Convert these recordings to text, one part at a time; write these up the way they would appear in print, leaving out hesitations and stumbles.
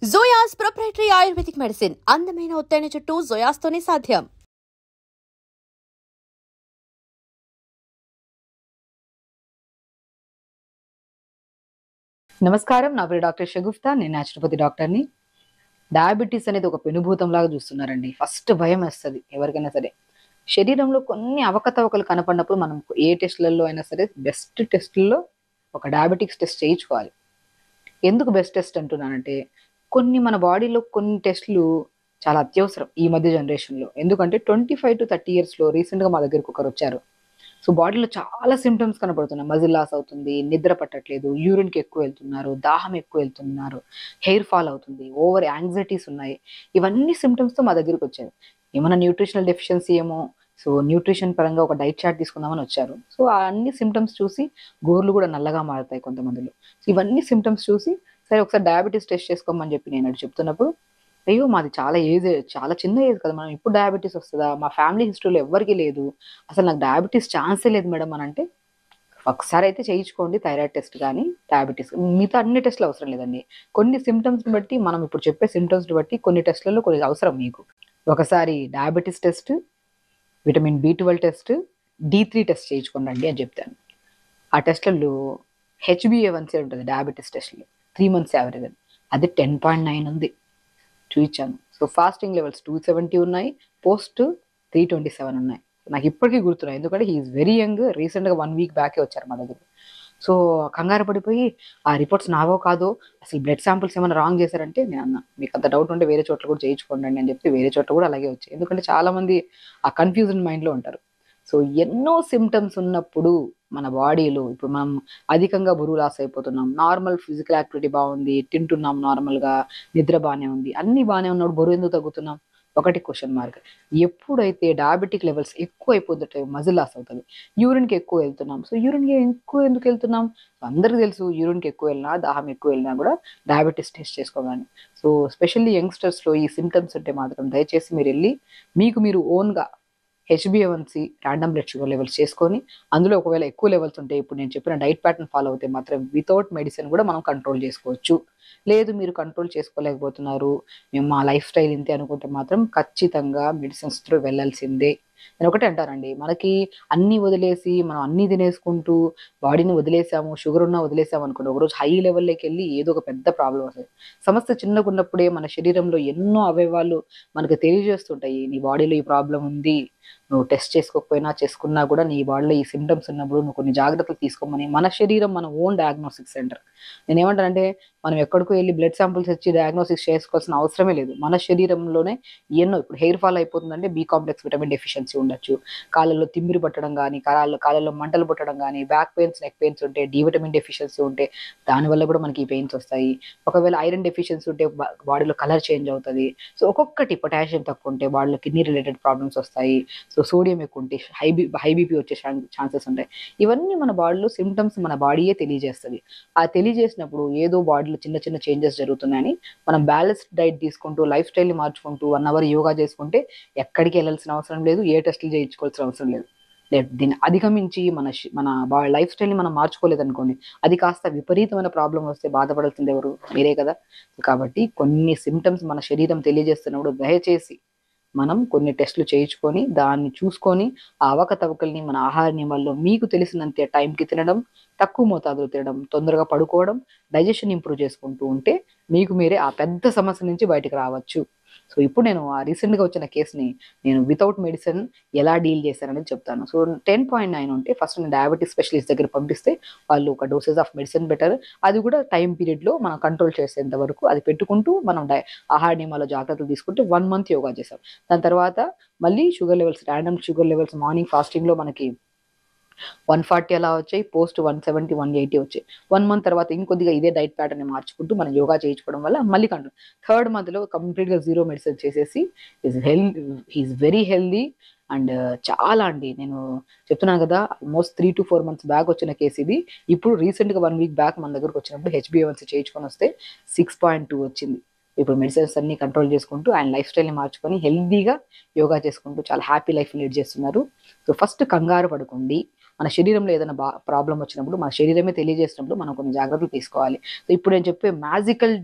జోయాస్ proprietary ayurvedic medicine అందమైన ఒత్తైన చుట్టూ జోయాస్తోనే సాధ్యం. నమస్కారం. నా పేరు డాక్టర్ షగుఫ్తా. నేను న్యాచురోపతి డాక్టర్ని. డయాబెటీస్ అనేది ఒక పెనుభూతంలాగా చూస్తున్నారండి. ఫస్ట్ భయం వేస్తుంది ఎవరికైనా సరే. శరీరంలో కొన్ని అవకతవకలు కనపడినప్పుడు మనం ఏ టెస్ట్లలో అయినా సరే బెస్ట్ టెస్ట్లలో ఒక డయాబెటిక్స్ టెస్ట్ చేయించుకోవాలి. ఎందుకు బెస్ట్ టెస్ట్ అంటున్నానంటే, మన బాడీలో కొన్ని టెస్టులు చాలా అత్యవసరం ఈ మధ్య జనరేషన్లో. ఎందుకంటే 25 to 30 ఇయర్స్లో రీసెంట్గా మా దగ్గరకు ఒకరు వచ్చారు. సో బాడీలో చాలా సిమ్టమ్స్ కనపడుతున్నాయి. మజిల్ లాస్ అవుతుంది, నిద్ర పట్టట్లేదు, యూరిన్కి ఎక్కువ వెళ్తున్నారు, దాహం ఎక్కువ వెళ్తున్నారు, హెయిర్ ఫాల్ అవుతుంది, ఓవర్ యాంగ్జైటీస్ ఉన్నాయి. ఇవన్నీ సిమ్టమ్స్తో మా దగ్గరికి వచ్చారు. ఏమైనా న్యూట్రిషనల్ డెఫిషియన్సీ ఏమో, సో న్యూట్రిషన్ పరంగా ఒక డైట్ చార్ట్ తీసుకుందామని వచ్చారు. సో ఆ అన్ని సిమ్టమ్స్ చూసి గోర్లు కూడా నల్లగా మారుతాయి కొంతమందిలో. సో ఇవన్నీ సిమ్టమ్స్ చూసి సరే ఒకసారి డయాబెటీస్ టెస్ట్ చేసుకోమని చెప్పి నేను అటు చెప్తున్నప్పుడు, అయ్యో మాది చాలా ఏజ్, చాలా చిన్న ఏజ్ కదా, మనం ఇప్పుడు డయాబెటీస్ వస్తుందా, మా ఫ్యామిలీ హిస్టరీలో ఎవ్వరికీ లేదు, అసలు నాకు డయాబెటీస్ ఛాన్సే లేదు మేడం అని అంటే, ఒకసారి అయితే చేయించుకోండి థైరాయిడ్ టెస్ట్ కానీ డయాబెటీస్, మిగతా అన్ని టెస్టులు అవసరం లేదండి. కొన్ని సిమ్టమ్స్ని బట్టి, మనం ఇప్పుడు చెప్పే సిమ్టమ్స్ని బట్టి కొన్ని టెస్టులలో కొన్ని అవసరం మీకు. ఒకసారి diabetes test, vitamin B12 test, D3 test చేయించుకోండి అని చెప్తాను. ఆ టెస్టులలో HbA1c ఉంటుంది డయాబెటీస్ టెస్ట్లో 3 months యావరేజ్ అని, అది 10.9 ఉంది, చూపించాను. సో ఫాస్టింగ్ లెవెల్స్ 270 ఉన్నాయి, పోస్ట్ 327 ఉన్నాయి. నాకు ఇప్పటికీ గుర్తున్నాయి, ఎందుకంటే హీఈస్ వెరీ యంగ్. రీసెంట్గా 1 week బ్యాకే వచ్చారు మా దగ్గర. సో కంగారు పడిపోయి ఆ రిపోర్ట్స్ నావో కాదో, అసలు బ్లడ్ శాంపుల్స్ ఏమైనా రాంగ్ చేశారంటే, నేను అన్నా మీకు అంత డౌట్ ఉంటే వేరే చోట్ల కూడా చేయించుకోండి అని చెప్తే వేరే చోట్ల కూడా అలాగే వచ్చాయి. ఎందుకంటే చాలామంది ఆ కన్ఫ్యూజన్ మైండ్లో ఉంటారు. సో ఎన్నో సిమ్టమ్స్ ఉన్నప్పుడు మన బాడీలో, ఇప్పుడు మనం అధికంగా బరువు లాస్ అయిపోతున్నాం, నార్మల్ ఫిజికల్ యాక్టివిటీ బాగుంది, తింటున్నాం నార్మల్గా, నిద్ర బాగానే ఉంది, అన్నీ బాగానే ఉన్నప్పుడు బరువు ఎందుకు తగ్గుతున్నాం? ఒకటి క్వశ్చన్ మార్క్. ఎప్పుడైతే డయాబెటిక్ లెవెల్స్ ఎక్కువ అయిపోతుంటాయో మజిల్ లాస్ అవుతుంది, యూరిన్కి ఎక్కువ వెళ్తున్నాం. సో యూరిన్కి ఎక్కువ ఎందుకు వెళ్తున్నాం? అందరికీ తెలుసు, యూరిన్కి ఎక్కువ వెళ్ళినా, దాహం ఎక్కువ వెళ్ళినా కూడా డయాబెటీస్ టెస్ట్ చేసుకోగానే. సో స్పెషల్లీ యంగ్స్టర్స్లో ఈ సిమ్టమ్స్ ఉంటే మాత్రం దయచేసి మీరు వెళ్ళి మీకు మీరు ఓన్గా HbA1c, random blood sugar levels చేసుకొని, అందులో ఒకవేళ ఎక్కువ లెవెల్స్ ఉంటే ఇప్పుడు నేను చెప్పిన డైట్ ప్యాటర్న్ ఫాలో అవుతే మాత్రం వితౌట్ మెడిసిన్ కూడా మనం కంట్రోల్ చేసుకోవచ్చు. లేదు మీరు కంట్రోల్ చేసుకోలేకపోతున్నారు, మేము మా లైఫ్ స్టైల్ ఇంతే అనుకుంటే మాత్రం ఖచ్చితంగా మెడిసిన్స్ త్రూ వెళ్ళాల్సిందే. నేను ఒకటే అంటానండి, మనకి అన్నీ వదిలేసి మనం అన్నీ తినేసుకుంటూ బాడీని వదిలేసాము, షుగర్ ఉన్నా వదిలేసాము అనుకోండి, ఒకరోజు హై లెవెల్లోకి వెళ్ళి ఏదో ఒక పెద్ద ప్రాబ్లం వస్తుంది. సమస్య చిన్నగా ఉన్నప్పుడే మన శరీరంలో ఎన్నో అవయవాలు మనకు తెలియజేస్తుంటాయి, నీ బాడీలో ఈ ప్రాబ్లం ఉంది, నువ్వు టెస్ట్ చేసుకోకపోయినా చేసుకున్నా కూడా నీ బాడీలో ఈ సిమ్టమ్స్ ఉన్నప్పుడు నువ్వు కొన్ని జాగ్రత్తలు తీసుకోమని మన శరీరం, మన ఓన్ డయాగ్నోస్టిక్ సెంటర్. నేను ఏమంటానంటే, మనం ఎక్కడికో వెళ్ళి బ్లడ్ శాంపుల్స్ ఇచ్చి డయాగ్నోసిస్ చేసుకోవాల్సిన అవసరమే లేదు. మన శరీరంలోనే ఎన్నో, ఇప్పుడు హెయిర్ ఫాల్ అయిపోతుందంటే B కాంప్లెక్స్ విటమిన్ డెఫిషియన్సీ ఉండొచ్చు, కాళ్ళల్లో తిమ్మిరి పట్టడం కానీ, కాళ్ళల్లో మంటలు పుట్టడం కానీ, బ్యాక్ పెయిన్స్, నెక్ పెయిన్స్ ఉంటే, D విటమిన్ డెఫిషియన్సీ ఉంటే దానివల్ల కూడా మనకి ఈ పెయిన్స్ వస్తాయి. ఒకవేళ ఐరన్ డెఫిషియన్సీ ఉంటే బాడీలో కలర్ చేంజ్ అవుతుంది. సో ఒక్కొక్కటి, పొటాషియం తక్కువ ఉంటే బాడీలో కిడ్నీ రిలేటెడ్ ప్రాబ్లమ్స్ వస్తాయి. సో సోడియం ఎక్కువ ఉంటే హై బీపీ వచ్చే ఛాన్సెస్ ఉంటాయి. ఇవన్నీ మన బాడీలో సిమ్టమ్స్ మన బాడీయే తెలియజేస్తుంది. ఆ తెలియజేసినప్పుడు ఏదో బాడీలో చిన్న చిన్న చేంజెస్ జరుగుతున్నాయని మనం బ్యాలెన్స్డ్ డైట్ తీసుకుంటూ, లైఫ్ స్టైల్ని మార్చుకుంటూ 1 hour యోగా చేసుకుంటే ఎక్కడికి వెళ్ళాల్సిన అవసరం లేదు, ఏ టెస్టులు చేయించుకోవాల్సిన అవసరం లేదు. లేదు దీన్ని అధిగమించి మన లైఫ్ స్టైల్ని మనం మార్చుకోలేదనుకోండి, అది కాస్త విపరీతమైన ప్రాబ్లం వస్తే బాధపడాల్సింది ఎవరు? మీరే కదా. కాబట్టి కొన్ని సిమ్టమ్స్ మన శరీరం తెలియజేస్తున్నప్పుడు దయచేసి మనం కొన్ని టెస్టులు చేయించుకొని, దాన్ని చూసుకొని, ఆ అవకతవకల్ని మన ఆహార నియమాల్లో మీకు తెలిసినంత టైంకి తినడం, తక్కువ మోతాదులో తినడం, తొందరగా పడుకోవడం, డైజెషన్ ఇంప్రూవ్ చేసుకుంటూ ఉంటే మీకు మీరే ఆ పెద్ద సమస్య నుంచి బయటకు రావచ్చు. సో ఇప్పుడు నేను ఆ రీసెంట్గా వచ్చిన కేసుని నేను వితౌట్ మెడిసిన్ ఎలా డీల్ చేశాననేది చెప్తాను. సో 10.9 ఉంటే ఫస్ట్ నేను డయాబెటీస్ స్పెషలిస్ట్ దగ్గర పంపిస్తే వాళ్ళు ఒక డోసేజ్ ఆఫ్ మెడిసిన్ బెటర్, అది కూడా టైం పీరియడ్లో మనం కంట్రోల్ చేసేంత వరకు అది పెట్టుకుంటూ మనం ఆహార నియమాల జాగ్రత్తలు తీసుకుంటే 1 month యోగా చేసాం. దాని తర్వాత మళ్ళీ sugar levels, random sugar levels morning ఫాస్టింగ్లో మనకి 140 అలా వచ్చాయి, పోస్ట్ 170, 180 వచ్చాయి. 1 month తర్వాత ఇంకొద్దిగా ఇదే డైట్ ప్యాటర్న్ మార్చుకుంటూ మనం యోగా చేయించుకోవడం వల్ల మళ్ళీ కంట్రోల్. 3rd monthలో కంప్లీట్గా జీరో మెడిసిన్ చేసేసి హీఈస్ వెరీ హెల్దీ. అండ్ చాలా అండి, నేను చెప్తున్నాను కదా, ఆల్మోస్ట్ 3 to 4 months బ్యాక్ వచ్చిన కేసు ఇది. ఇప్పుడు రీసెంట్గా 1 week బ్యాక్ మన దగ్గరకు వచ్చినప్పుడు HbA1c చేయించుకొని వస్తే 6.2 వచ్చింది. ఇప్పుడు మెడిసిన్స్ అన్ని కంట్రోల్ చేసుకుంటూ ఆయన లైఫ్ స్టైల్ని మార్చుకొని హెల్దీగా యోగా చేసుకుంటూ చాలా హ్యాపీ లైఫ్ లీడ్ చేస్తున్నారు. సో ఫస్ట్ కంగారు పడకండి, మన శరీరంలో ఏదైనా ప్రాబ్లం వచ్చినప్పుడు మన శరీరమే తెలియజేసినప్పుడు మనం కొన్ని జాగ్రత్తలు తీసుకోవాలి. సో ఇప్పుడు నేను చెప్పే మ్యాజికల్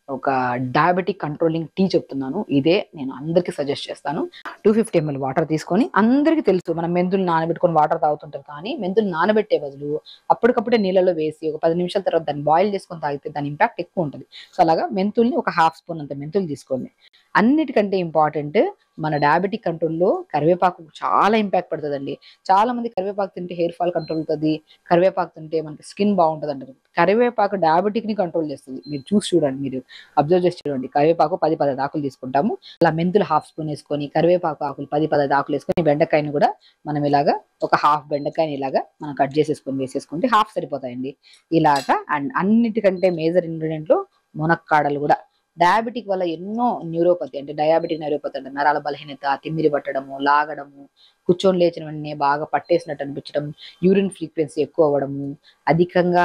ఒక డయాబెటిక్ కంట్రోలింగ్ టీ చెప్తున్నాను. ఇదే నేను అందరికీ సజెస్ట్ చేస్తాను. 250 ml వాటర్ తీసుకొని, అందరికీ తెలుసు మనం మెంతులు నానబెట్టుకొని వాటర్ తాగుతుంటారు. కానీ మెంతులు నానబెట్టే బదులు అప్పటికప్పుడే నీళ్ళలో వేసి ఒక 10 నిమిషాల తర్వాత దాన్ని బాయిల్ చేసుకొని తాగితే దాని ఇంపాక్ట్ ఎక్కువ ఉంటుంది. సో అలాగా మెంతుల్ని ఒక హాఫ్ స్పూన్ అంత మెంతులు తీసుకోండి. అన్నిటికంటే ఇంపార్టెంట్ మన డయాబెటిక్ కంట్రోల్‌లో కరివేపాకు చాలా ఇంపాక్ట్ పడతదండి. చాలా మంది కరివేపాకు తింటే హెయిర్ ఫాల్ కంట్రోల్ అవుతది. కరివేపాకు తింటే మనకి స్కిన్ బాగుంటదంటారు. కరివేపాకు డయాబెటిక్‌ని కంట్రోల్ చేస్తది. మీరు చూసి చూడండి. మీరు అబ్జర్వ్ చేసి చూడండి. కరివేపాకు 10, 15 ఆకులు తీసుకుంటాము. అలా మెంతులు హాఫ్ స్పూన్ వేసుకొని, కరివేపాకు ఆకులు 10, 15 ఆకులు వేసుకొని, బెండకాయని కూడా మనం ఇలాగా ఒక హాఫ్ బెండకాయని ఇలాగా మనం కట్ చేసేసుకొని వేసేసుకుంటే హాఫ్ సరిపోతాయండి. ఇలాగా అండ్ అన్నిటికంటే మేజర్ ఇంగ్రీడియెంట్‌లో మునక్కాడలు కూడా. డయాబెటిక్ వల్ల ఎన్నో న్యూరోపతి అంటే డయాబెటిక్ న్యూరోపతి అంటే నరాల బలహీనత, తిమ్మిరి పట్టడము, లాగడము, కూర్చొని లేచిన వెంటనే బాగా పట్టేసినట్టు అనిపించడం, యూరిన్ ఫ్రీక్వెన్సీ ఎక్కువ అవ్వడము, అధికంగా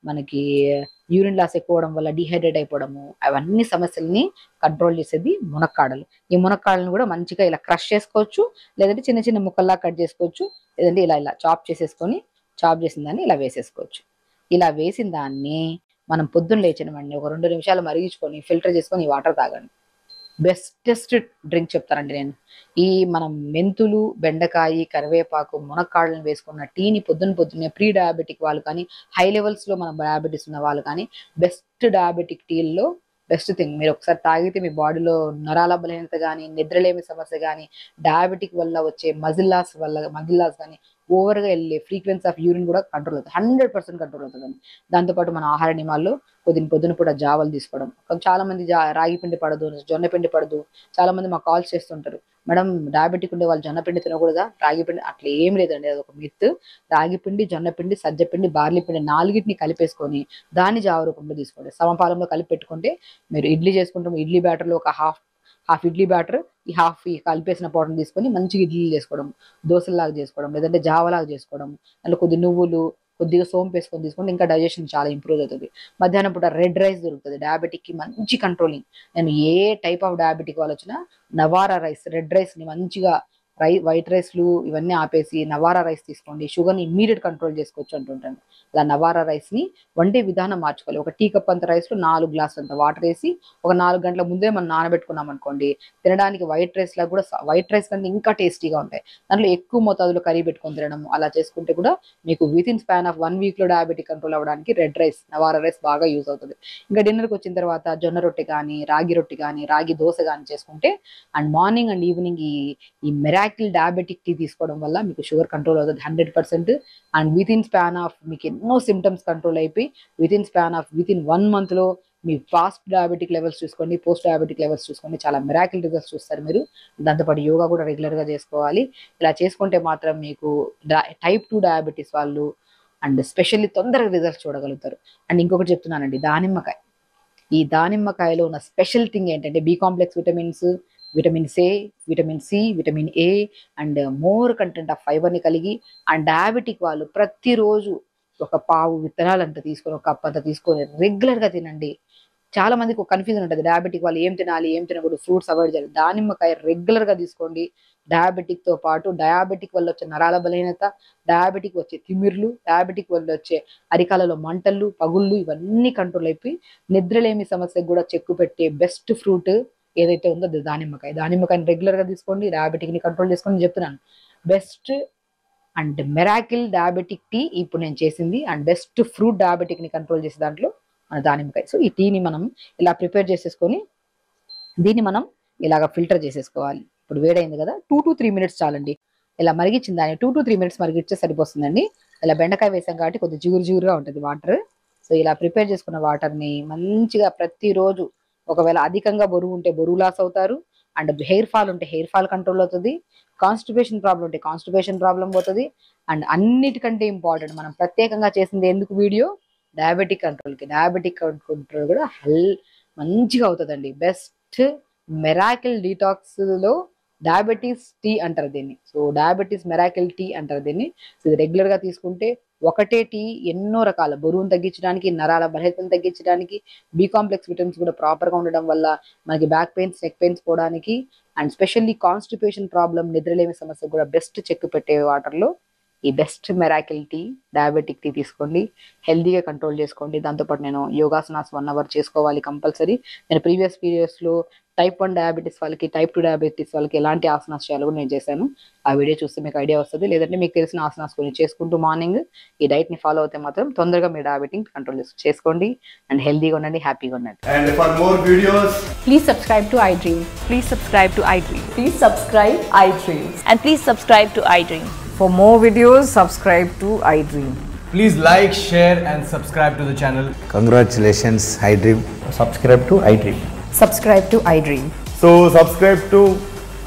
మనకి యూరిన్ లాస్ ఎక్కువ అవడం వల్ల డీహైడ్రేట్ అయిపోవడము, అవన్నీ సమస్యల్ని కంట్రోల్ చేసేది మునక్కాడలు. ఈ మునక్కాడలను కూడా మంచిగా ఇలా క్రష్ చేసుకోవచ్చు, లేదంటే చిన్న చిన్న ముక్కల్లా కట్ చేసుకోవచ్చు, లేదంటే ఇలా ఇలా చాప్ చేసేసుకొని చాప్ చేసిన దాన్ని ఇలా వేసేసుకోవచ్చు. ఇలా వేసిన దాన్ని మనం పొద్దున్న లేచిన వెంటనే ఒక 2 నిమిషాలు మరిగించుకొని ఫిల్టర్ చేసుకొని ఈ వాటర్ తాగండి. బెస్టెస్ట్ డ్రింక్ చెప్తానండి నేను. ఈ మనం మెంతులు, బెండకాయ, కరివేపాకు, మునక్కాడలను వేసుకున్న టీని పొద్దున్నే ప్రీ డయాబెటిక్ వాళ్ళు కానీ, హై లెవెల్స్‌లో మన డయాబెటిస్ ఉన్న వాళ్ళు కానీ బెస్ట్ డయాబెటిక్ టీల్లో బెస్ట్ థింగ్. మీరు ఒకసారి తాగితే మీ బాడీలో నరాల బలహీనత గానీ, నిద్రలేమి సమస్య గానీ, డయాబెటిక్ వల్ల వచ్చే మజిల్ లాస్ గానీ, ఓవర్‌గా ఎళ్ళే ఫ్రీక్వెన్సీ ఆఫ్ యూరిన్ కూడా కంట్రోల్ అవుతది. 100% కంట్రోల్ అవుతదండి. దాంతో పాటు మన ఆహార నియమాల్లో పొద్దున పూట జావలు తీసుకోవడం. చాలా మంది రాగి పిండి పడదు, జొన్న పిండి పడదు. చాలా మంది మాకు కాల్స్ చేస్తుంటారు. మేడం డయాబెటిక్ ఉండే వాళ్ళు జొన్న పిండి తినకూడదా? రాగి పిండి అట్లా ఏం లేదండి. అదొక మిత్. రాగి పిండి, జొన్న పిండి, సజ్జ పిండి, బార్లీ పిండి నాలుగిటిని కలిపేసుకొని దాన్ని జావ రూపంలో తీసుకోండి. సమపాలంలో కలిపి పెట్టుకుంటే మీరు ఇడ్లీ చేసుకుంటాం. ఇడ్లీ బ్యాటర్‌లో ఒక హాఫ్ ఇడ్లీ బ్యాటర్, ఈ కలిపేసిన పౌడర్‌ని తీసుకొని మంచిగా ఇడ్లీలు చేసుకోవడం, దోసల్లాగా చేసుకోవడం, లేదంటే జావలాగా చేసుకోవడం. అందులో కొద్ది నువ్వులు, కొద్దిగా సోంపు వేసుకొని తీసుకుంటే ఇంకా డైజెషన్ చాలా ఇంప్రూవ్ అవుతది. మధ్యాహ్నం పూట రెడ్ రైస్ దొరుకుతది. డయాబెటిక్‌కి మంచి కంట్రోలింగ్. నేను ఏ టైప్ ఆఫ్ డయాబెటిక్ వాళ్ళొచ్చినా నవారా రైస్, రెడ్ రైస్‌ని మంచిగా వైట్ రైస్‌లు ఇవన్నీ ఆపేసి నవారా రైస్ తీసుకోండి. షుగర్‌ని ఇమ్మీడియేట్ కంట్రోల్ చేసుకోవచ్చు అంటుంటాను. అలా నవారా రైస్‌ని వండే విధానం మార్చుకోవాలి. ఒక టీ కప్ అంత రైస్‌లో 4 గ్లాసులంత వాటర్ ఏసి ఒక 4 గంటల ముందే మనం నానబెట్టుకున్నాం అనుకోండి, తినడానికి వైట్ రైస్ కంటే ఇంకా టేస్టీగా ఉంటాయి. దాంట్లో ఎక్కువ మోతాదులో కర్రీ పెట్టుకొని తినడం అలా చేసుకుంటే కూడా మీకు వితిన్ స్పాన్ ఆఫ్ 1 వీక్‌లో డయాబెటిక్ కంట్రోల్ అవ్వడానికి రెడ్ రైస్, నవారా రైస్ బాగా యూజ్ అవుతది. ఇంకా డిన్నర్‌కి వచ్చిన తర్వాత జొన్న రొట్టె గానీ, రాగి రొట్టె గానీ, రాగి దోస గానీ చేసుకుంటే అండ్ మార్నింగ్ అండ్ ఈవినింగ్ ఈ మిరాకిల్ డయాబెటిక్ టీ తీసుకోవడం వల్ల మీకు షుగర్ కంట్రోల్ అవుతది 100%. అండ్ వితిన్ స్పాన్ ఆఫ్ మీకు ఎన్నో సింప్టమ్స్ కంట్రోల్ అయిపోయి వితిన్ 1 మంత్‌లో మీ ఫాస్ట్ డయాబెటిక్ లెవెల్స్ చూసుకోండి, పోస్ట్ డయాబెటిక్ లెవెల్స్ చూసుకోండి. చాలా మిరాకిల్ రిజల్ట్స్ చూస్తారు మీరు. దాంతో పాటు యోగా కూడా రెగ్యులర్‌గా చేసుకోవాలి. ఇలా చేసుకుంటే మాత్రం మీకు టైప్ 2 డయాబెటిస్ వాళ్ళు అండ్ స్పెషల్లీ తొందరగా రిజల్ట్స్ చూడగలుగుతారు. అండ్ ఇంకొకటి చెప్తున్నానండి, దానిమ్మకాయ. ఈ దానిమ్మకాయలో ఉన్న స్పెషల్ థింగ్ ఏంటంటే B complex vitamins, vitamin C, vitamin C, vitamin A and more content of ఫైబర్‌ని కలిగి అండ్ డయాబెటిక్ వాళ్ళు ప్రతిరోజు ఒక పావు విత్తనాలంత తీసుకొని, ఒక కప్ అంత తీసుకొని రెగ్యులర్‌గా తినండి. చాలా మందికి ఒక కన్‌ఫ్యూజన్ ఉంటది. డయాబెటిక్ వాళ్ళు ఏం తినాలి? ఏం తినకూడదు? ఫ్రూట్స్ అవాయిడ్ చేయాలి. దానిమ్మకాయ రెగ్యులర్‌గా తీసుకోండి. డయాబెటిక్‌తో పాటు డయాబెటిక్ వల్ల వచ్చే నరాల బలహీనత, డయాబెటిక్ వచ్చే తిమ్మిర్లు, డయాబెటిక్ వల్ల వచ్చే అరికాలలో మంటలు, పగుళ్ళు ఇవన్నీ కంట్రోల్ అయిపోయి నిద్రలేమి సమస్యకు కూడా చెక్కు పెట్టే బెస్ట్ ఫ్రూట్ ఏదైతే ఉందో అది దానిమ్మకాయ. దానిమ్మకాయని రెగ్యులర్‌గా తీసుకోండి. డయాబెటిక్‌ని కంట్రోల్ చేసుకోండి చెప్తున్నాను. Best and miracle diabetic tea ఇప్పుడు నేను చేసింది అండ్ బెస్ట్ ఫ్రూట్ డయాబెటిక్‌ని కంట్రోల్ చేసే దాంట్లో మన దానిమ్మకాయ. సో ఈ టీని మనం ఇలా ప్రిపేర్ చేసేసుకొని దీన్ని మనం ఇలాగ ఫిల్టర్ చేసేసుకోవాలి. ఇప్పుడు వేడైంది కదా! 2-3 మినిట్స్ చాలండి. ఇలా మరిగించిన దాన్ని 2-3 మినిట్స్ మరిగిస్తే సరిపోతుందండి. ఇలా బెండకాయ వేసాం కాబట్టి కొద్దిగా జిగురుగా ఉంటది వాటర్. సో ఇలా ప్రిపేర్ చేసుకున్న వాటర్‌ని మంచిగా ప్రతిరోజు ఒకవేళ అధికంగా బరువు ఉంటే బరువు లాస్ అవుతారు. అండ్ హెయిర్ ఫాల్ ఉంటే హెయిర్ ఫాల్ కంట్రోల్ అవుతది. కాన్‌స్టిపేషన్ ప్రాబ్లమ్ ఉంటే కాన్‌స్టిపేషన్ ప్రాబ్లమ్ పోతది. అండ్ అన్నిటికంటే ఇంపార్టెంట్ మనం ప్రత్యేకంగా చేసింది ఎందుకు వీడియో? డయాబెటిక్ కంట్రోల్‌కి. డయాబెటిక్ కంట్రోల్ కూడా మంచిగా అవుతదండి. బెస్ట్ మిరాకిల్ డీటాక్స్‌లో డయాబెటిస్ టీ అంటారు దీన్ని. సో డయాబెటిస్ మిరాకిల్ టీ అంటారు దీన్ని. సో ఇది రెగ్యులర్‌గా తీసుకుంటే ఒకటే టీ ఎన్నో రకాల బరువును తగ్గించడానికి, నరాల బలహీనతను తగ్గించడానికి, బి కాంప్లెక్స్ విటమిన్స్ కూడా ప్రాపర్‌గా ఉండడం వల్ల మనకి బ్యాక్ పెయిన్స్, నెక్ పెయిన్స్ పోవడానికి అండ్ స్పెషల్లీ కాన్‌స్టిపేషన్ ప్రాబ్లమ్, నిద్రలేమి సమస్యకు కూడా బెస్ట్ చెక్ పెట్టే వాటర్‌లో ఈ best miracle tea, diabetic tea తీసుకోండి, హెల్దీగా కంట్రోల్ చేసుకోండి. దాంతోపాటు నేను యోగాసనాస్ 1 అవర్ చేసుకోవాలి కంపల్సరీ. నేను ప్రీవియస్ పీరియడ్స్లో టైప్ 1 డయాబెటీస్ వాళ్ళకి, టైప్ 2 డయాబెటీస్ వాళ్ళకి ఎలాంటి ఆసనాస్ చేయాలో కూడా నేను చేశాను. ఆ వీడియో చూస్తే మీకు ఐడియా వస్తుంది. లేదంటే మీకు తెలిసిన ఆసనాస్ కొన్ని చేసుకుంటూ మార్నింగ్ ఈ డైట్ని ఫాలో అవుతే మాత్రం తొందరగా మీ డయాబెటిక్ కంట్రోల్ చేసుకోండి. అండ్ హెల్దీగా ఉండండి, హ్యాపీగా ఉండండి. And for more videos, Please subscribe to iDream. Please subscribe to iDream. Please subscribe iDream. And please subscribe to iDream. For more videos, subscribe to iDream. please like, share and subscribe to the channel. Congratulations, iDream. Subscribe to iDream. Subscribe to iDream. So subscribe to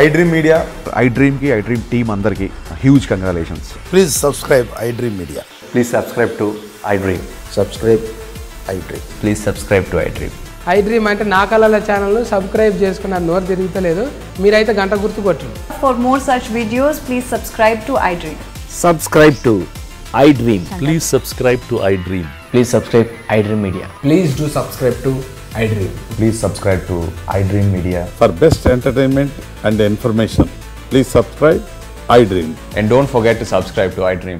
iDream Media. iDream ki iDream team అందరికి huge congratulations. Please subscribe iDream Media. Please subscribe to iDream. Subscribe iDream. Please subscribe to iDream. iDream అంటే నా కళల channel subscribe చేసుకున్న నోరు తిరుగుతలేదు, మీరైతే గంట గుర్తు కొట్టండి. For more such videos, please subscribe to iDream. Subscribe to iDream. Please subscribe to iDream. Please subscribe iDream Media. Please do subscribe to iDream. Please subscribe to iDream Media. For best entertainment and information, please subscribe iDream. And don't forget to subscribe to iDream.